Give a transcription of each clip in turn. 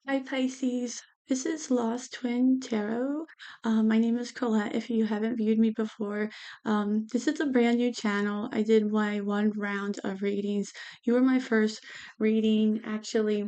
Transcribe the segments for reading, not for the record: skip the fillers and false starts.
Hi Pisces, this is Lost Twin Tarot. My name is Colette. If you haven't viewed me before, this is a brand new channel. I did my one round of readings. You were my first reading actually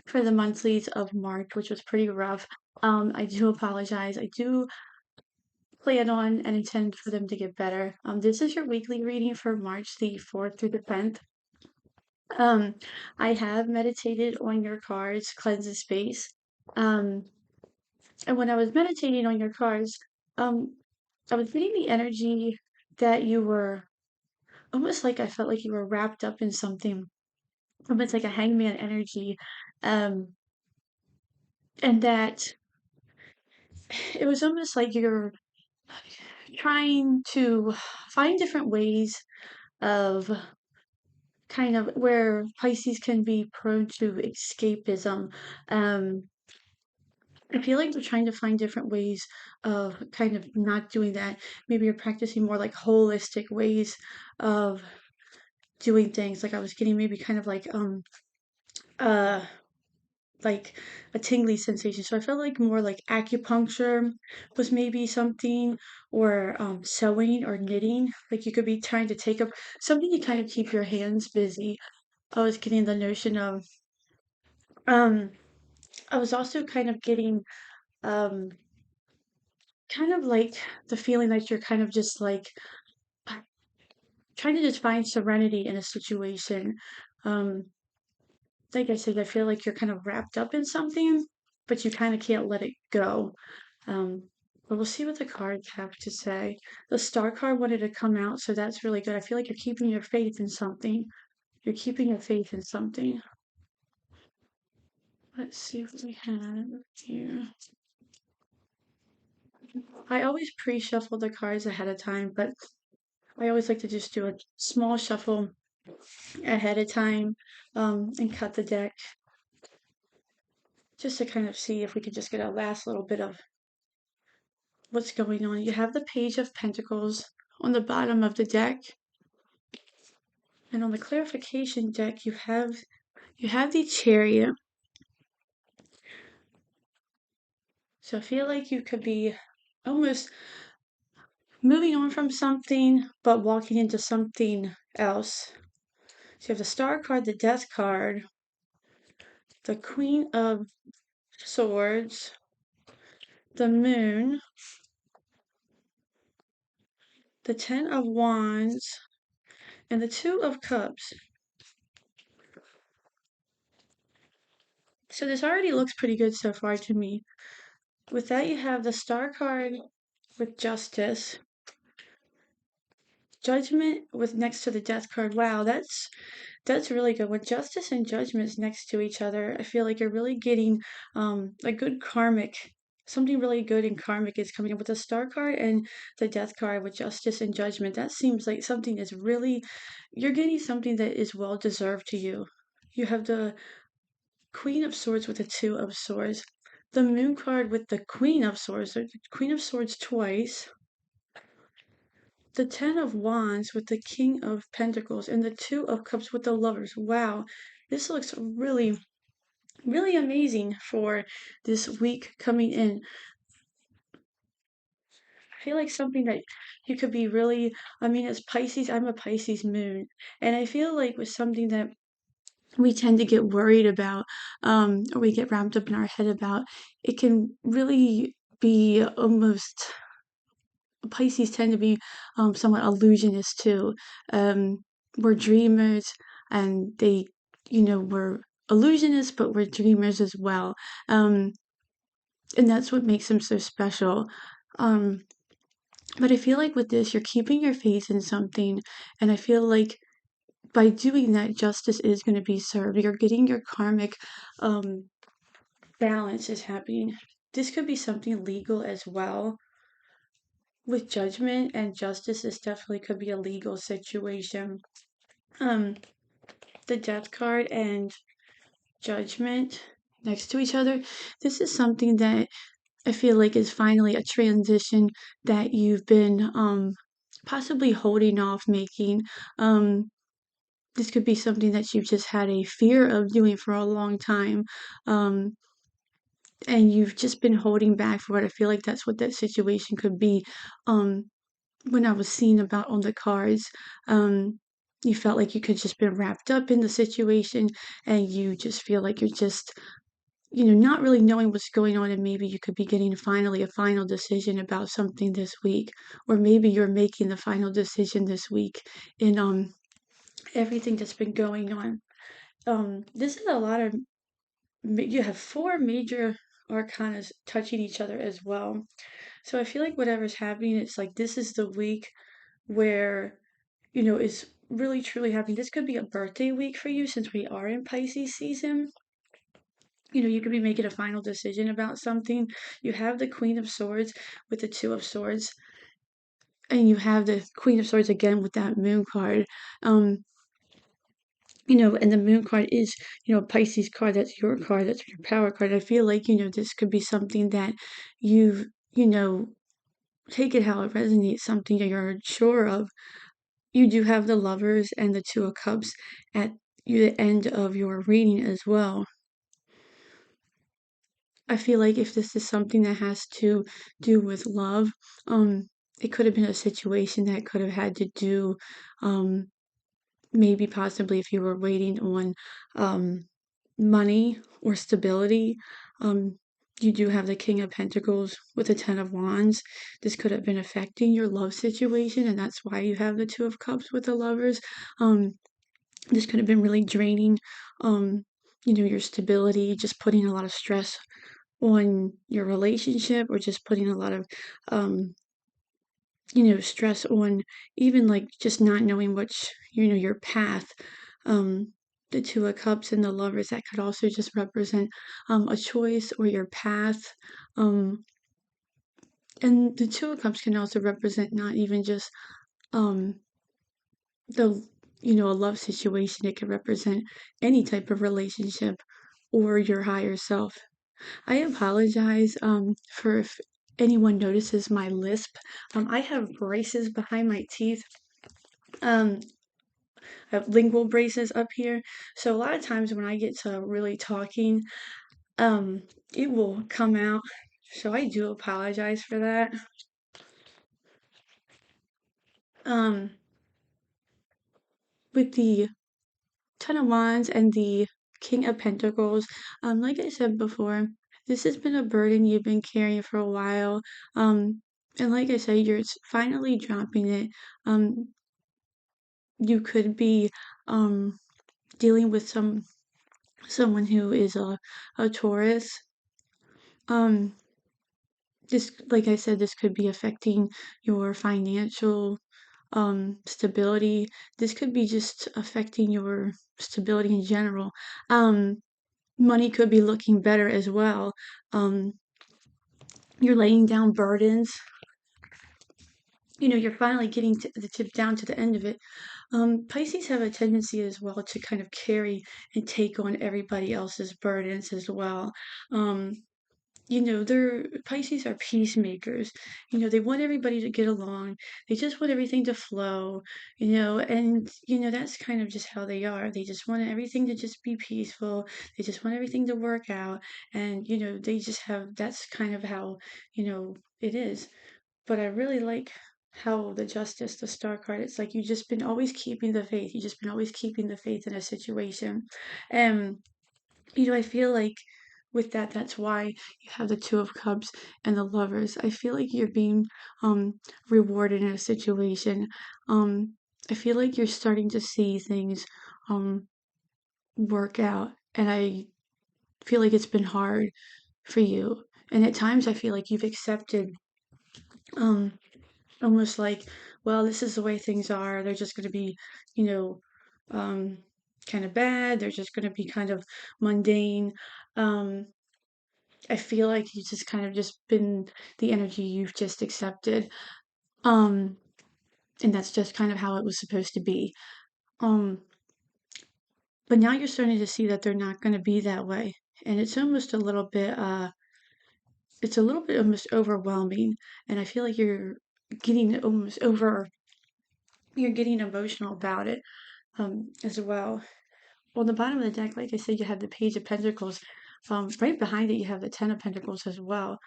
for the monthlies of March, which was pretty rough. I do apologize. I do plan on and intend for them to get better. This is your weekly reading for March the 4th through the 10th. Um, I have meditated on your cards, cleanse the space. Um, And when I was meditating on your cards, um, I was getting the energy that you were almost like I felt like you were wrapped up in something, almost like a hangman energy. Um, and that it was almost like you're trying to find different ways of kind of where Pisces can be prone to escapism. Um, I feel like they're trying to find different ways of kind of not doing that. Maybe you're practicing more like holistic ways of doing things. Like I was getting maybe kind of uh like a tingly sensation. So I felt like more like acupuncture was maybe something, or sewing or knitting. Like you could be trying to take up something to kind of keep your hands busy. I was getting the notion of um I was also kind of getting um kind of like the feeling that you're kind of just like trying to just find serenity in a situation. Um, like I said, I feel like you're kind of wrapped up in something, but you kind of can't let it go. But we'll see what the cards have to say. The star card wanted to come out, so that's really good. I feel like you're keeping your faith in something. You're keeping your faith in something. Let's see what we have here. I always pre-shuffle the cards ahead of time, but I always like to just do a small shuffle ahead of time, and cut the deck just to kind of see if we could just get a last little bit of what's going on. You have the Page of Pentacles on the bottom of the deck, and on the clarification deck you have the Chariot. So I feel like you could be almost moving on from something but walking into something else. So you have the Star card, the Death card, the Queen of Swords, the Moon, the Ten of Wands, and the Two of Cups. So this already looks pretty good so far to me. With that, you have the Star card with Justice, Judgment with next to the Death card. Wow, that's really good. When Justice and Judgment is next to each other, I feel like you're really getting a good karmic. Something really good in karmic is coming up with the Star card and the Death card with Justice and Judgment. That seems like something is really, you're getting something that is well deserved to you. You have the Queen of Swords with the Two of Swords, the Moon card with the Queen of Swords, the Queen of Swords twice, the Ten of Wands with the King of Pentacles, and the Two of Cups with the Lovers. Wow, this looks really, really amazing for this week coming in. I feel like something that you could be really, I mean, as Pisces, I'm a Pisces moon, and I feel like with something that we tend to get worried about, or we get wrapped up in our head about, it can really be almost, Pisces tend to be somewhat illusionist too. We're dreamers, and we're illusionists, but we're dreamers as well. Um, and that's what makes them so special. Um, but I feel like with this, you're keeping your faith in something, and I feel like by doing that, justice is going to be served. You're getting your karmic um, balance is happening. This could be something legal as well. With judgment and justice, this definitely could be a legal situation. Um, the death card and judgment next to each other. This is something that I feel like is finally a transition that you've been possibly holding off making. Um, this could be something that you've just had a fear of doing for a long time. and you've just been holding back for it. I feel like that's what that situation could be. Um, when I was seeing about on the cards, um, you felt like you could just been wrapped up in the situation, and you just feel like you're just, not really knowing what's going on, and maybe you could be getting finally a final decision about something this week, or maybe you're making the final decision this week in everything that's been going on. This is a lot of you have four major arcanas touching each other as well. So I feel like whatever's happening, it's like this is the week where, is really truly happening. This could be a birthday week for you since we are in Pisces season. You could be making a final decision about something. You have the Queen of Swords with the Two of Swords, and you have the Queen of Swords again with that Moon card. Um, and the Moon card is, a Pisces card. That's your card. That's your power card. I feel like, this could be something that you've, take it how it resonates, something that you're sure of. You do have the Lovers and the Two of Cups at the end of your reading as well. I feel like if this is something that has to do with love, it could have been a situation that could have had to do, um, maybe possibly if you were waiting on money or stability. Um, you do have the King of Pentacles with the Ten of Wands. This could have been affecting your love situation, and that's why you have the Two of Cups with the Lovers. Um, this could have been really draining, um, your stability, just putting a lot of stress on your relationship, or just putting a lot of, um, stress on even like just not knowing which, your path. Um, the Two of Cups and the Lovers, that could also just represent a choice or your path. Um, and the Two of Cups can also represent not even just um, the, a love situation. It could represent any type of relationship or your higher self. I apologize for if anyone notices my lisp. I have braces behind my teeth. Um, I have lingual braces up here. So a lot of times when I get to really talking, um, it will come out. So I do apologize for that. Um, with the Ten of Wands and the King of Pentacles, like I said before, this has been a burden you've been carrying for a while. And like I said, you're finally dropping it. You could be dealing with someone who is a Taurus. Um, this, like I said, this could be affecting your financial stability. This could be just affecting your stability in general. Money could be looking better as well. Um, you're laying down burdens. You're finally getting to the tip down to the end of it. Pisces have a tendency as well to kind of carry and take on everybody else's burdens as well. Um, they're Pisces are peacemakers. They want everybody to get along. They just want everything to flow, and that's kind of just how they are. They just want everything to just be peaceful. They just want everything to work out, and they just have that's kind of how, it is. But I really like how the Justice, the Star card, it's like you've just been always keeping the faith. You've just been always keeping the faith in a situation. And I feel like with that, that's why you have the Two of Cups and the Lovers. I feel like you're being rewarded in a situation. I feel like you're starting to see things um work out, and I feel like it's been hard for you. And at times, I feel like you've accepted um almost like, well, this is the way things are. They're just going to be, you know, um, kind of bad. They're just going to be kind of mundane. Um, I feel like you just kind of just been the energy you've just accepted. Um, and that's just kind of how it was supposed to be. Um, but now you're starting to see that they're not going to be that way. And it's almost a little bit, it's a little bit almost overwhelming. And I feel like getting almost over, you're getting emotional about it, as well. On the bottom of the deck, like I said, you have the Page of Pentacles. Right behind it, you have the Ten of Pentacles as well.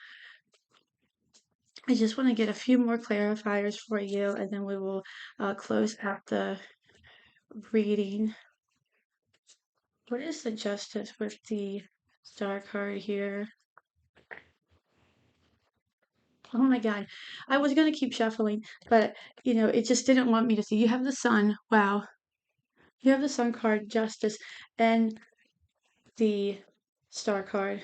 I just want to get a few more clarifiers for you, and then we will close out the reading. What is the justice with the star card here? Oh my God. I was going to keep shuffling, but it just didn't want me to see. You have the sun. Wow. You have the sun card, justice, and the star card.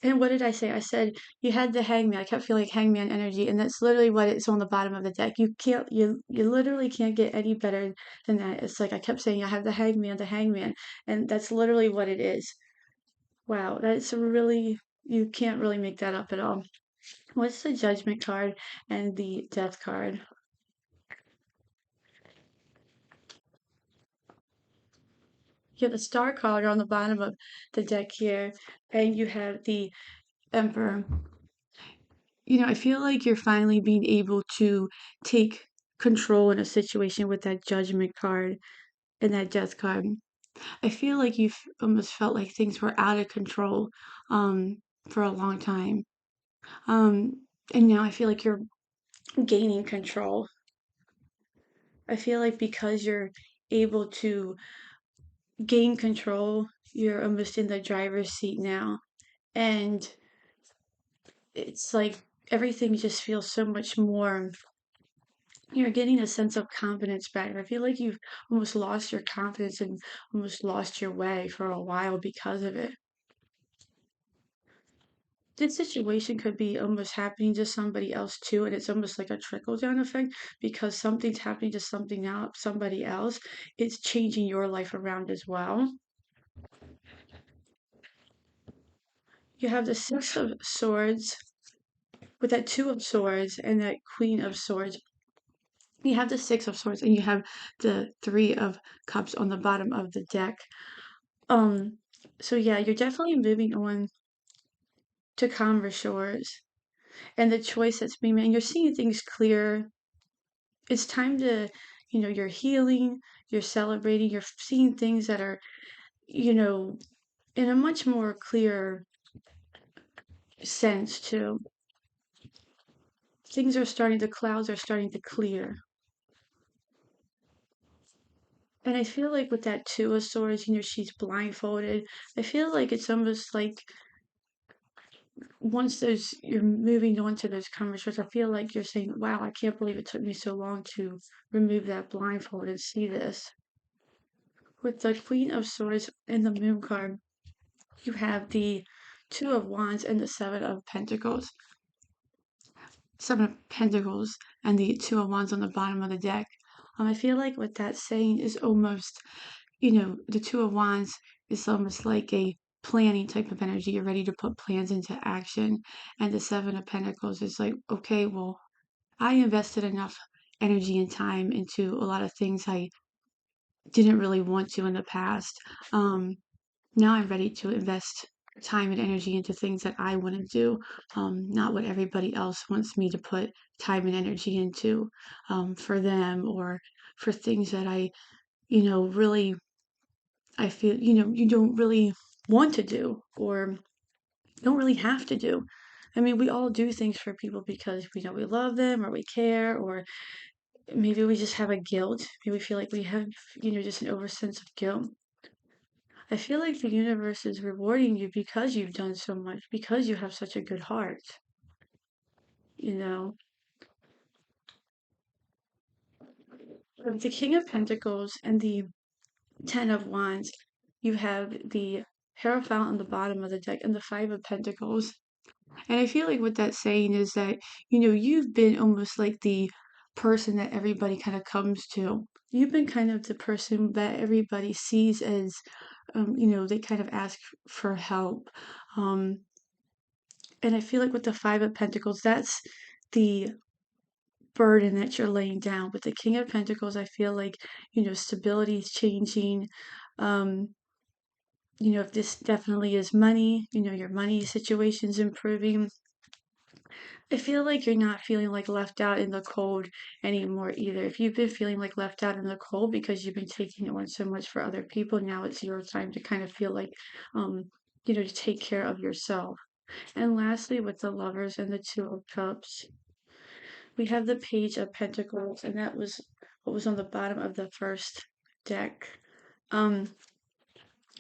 And what did I say? I said you had the hangman. I kept feeling hangman energy, and that's literally what it's on the bottom of the deck. You literally can't get any better than that. It's like I kept saying I have the hangman, and that's literally what it is. Wow, that's really, you can't really make that up at all. What's the judgment card and the death card? You have the star card on the bottom of the deck here, and you have the emperor. I feel like you're finally being able to take control in a situation with that judgment card and that death card. I feel like you've almost felt like things were out of control for a long time. And now I feel like you're gaining control. I feel like because you're able to gain control, you're almost in the driver's seat now. And it's like everything just feels so much more, you're getting a sense of confidence back. I feel like you've almost lost your confidence and almost lost your way for a while because of it. This situation could be almost happening to somebody else too, and it's almost like a trickle down effect because something's happening to somebody else. It's changing your life around as well. You have the Six of Swords with that Two of Swords and that Queen of Swords. You have the Six of Swords and you have the Three of Cups on the bottom of the deck. Um, so yeah, you're definitely moving on to calmer shores and the choice that's being made. And you're seeing things clear. It's time to, you're healing, you're celebrating, you're seeing things that are, you know, in a much more clear sense too. The clouds are starting to clear. And I feel like with that Two of Swords, she's blindfolded. I feel like it's almost like once you're moving on to those conversations, I feel like you're saying, wow, I can't believe it took me so long to remove that blindfold and see this. With the Queen of Swords and the Moon card, you have the Two of Wands and the Seven of Pentacles, and the Two of Wands on the bottom of the deck. I feel like what that's saying is almost, the Two of Wands is almost like a planning type of energy. You're ready to put plans into action. And the Seven of Pentacles is like, okay, well, I invested enough energy and time into a lot of things I didn't really want to in the past. Now I'm ready to invest time and energy into things that I want to do, not what everybody else wants me to put time and energy into for them or for things that really, I feel, you don't really want to do or don't really have to do. I mean, we all do things for people because we know we love them or we care, or maybe we just have a guilt. Maybe we feel like we have, just an over sense of guilt. I feel like the universe is rewarding you because you've done so much, because you have such a good heart, you know. With the King of Pentacles and the Ten of Wands, you have the Hierophant on the bottom of the deck and the Five of Pentacles. And I feel like what that's saying is that, you've been almost like the person that everybody kind of comes to. You've been kind of the person that everybody sees as, they kind of ask for help. Um, And I feel like with the Five of Pentacles, that's the burden that you're laying down. With the King of Pentacles, I feel like, stability is changing. Um, if this definitely is money, your money situation's improving. I feel like you're not feeling like left out in the cold anymore either. If you've been feeling like left out in the cold because you've been taking on so much for other people, now it's your time to kind of feel like, um, to take care of yourself. And lastly, with the lovers and the two of cups, we have the page of pentacles, and that was what was on the bottom of the first deck. Um,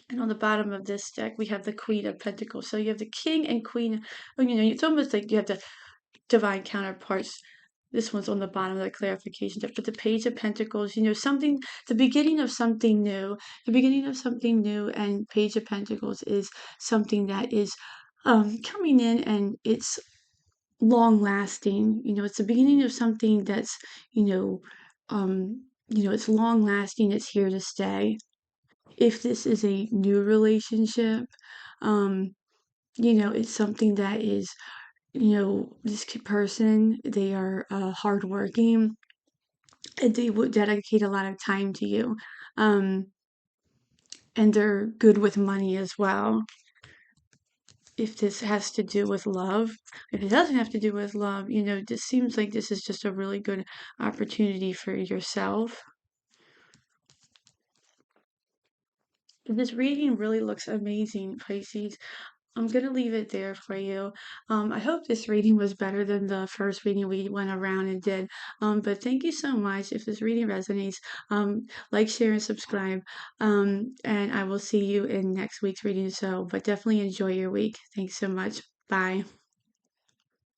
and on the bottom of this deck, we have the Queen of Pentacles. So you have the King and Queen. Oh, it's almost like you have the divine counterparts. This one's on the bottom of the clarification deck. But the Page of Pentacles, something, the beginning of something new. The beginning of something new, and Page of Pentacles is something that is coming in, and it's long lasting. It's the beginning of something that's, it's long lasting, it's here to stay. If this is a new relationship, um, it's something that is, this person, they are hardworking, and they would dedicate a lot of time to you. Um, and they're good with money as well. If this has to do with love, if it doesn't have to do with love, this seems like this is just a really good opportunity for yourself. This reading really looks amazing, Pisces. I'm going to leave it there for you. I hope this reading was better than the first reading we went around and did. But thank you so much. If this reading resonates, like, share, and subscribe. And I will see you in next week's reading. But definitely enjoy your week. Thanks so much. Bye.